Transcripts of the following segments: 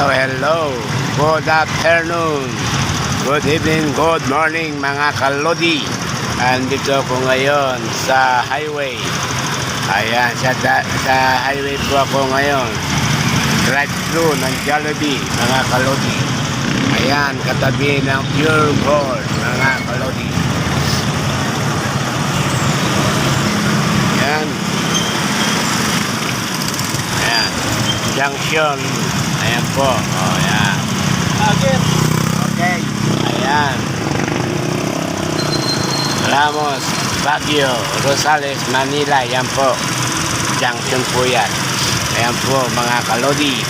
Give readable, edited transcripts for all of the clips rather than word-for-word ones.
Hello, hello. Good afternoon. Good evening, good morning mga kalodi. Andito ako ngayon sa highway. Ayan, sa highway po ako ngayon. Drive-thru ng Jollibee mga kalodi. Ayan, katabi ng Pure Gold mga kalodi. Ayan. Ayan. Junction. Ayan po. O, ayan. Okay. Ayan. Ramos, Baguio, Rosales, Manila. Ayan po. Junction po yan. Ayan po mga kalodi.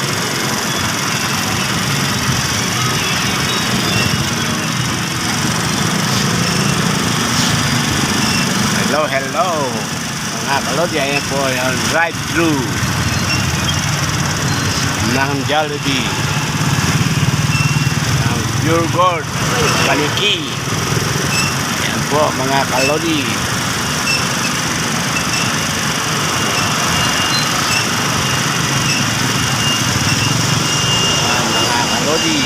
Hello, hello. Mga kalodi, ayan po yung drive-thru ng Jollibee ng Pure Gold Paniki. Ayan po mga kalodi. Ayan, mga kalodi.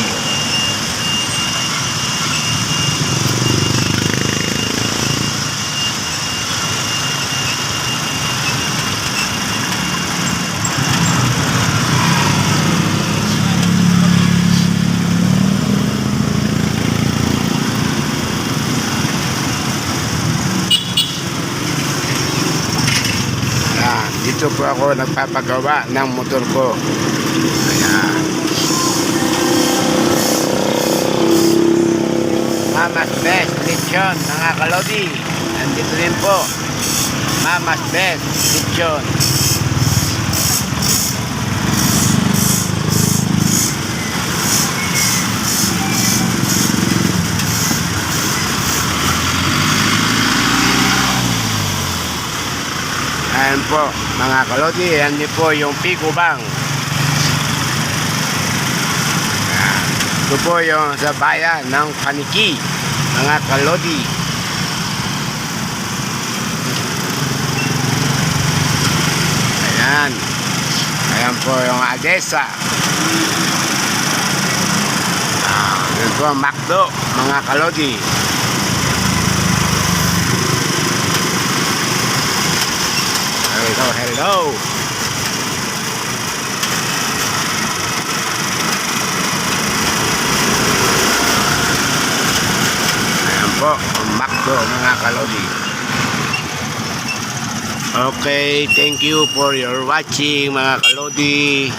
Dito po ako nagpapagawa ng motor ko. Ayan. Mama's Best Lechon mga kalodi. Nandito rin po. Mama's Best Lechon. Ayan po mga kalodi, yan din po yung Pico Bank. Ito po yung sa bayan ng Paniki mga kalodi. Ayan. Ayan po yung Adesa. Ayan po Macdo mga kalodi. Hello, hello. Ayan po, Macdo mga kalodi. Okay, thank you for your watching mga kalodi.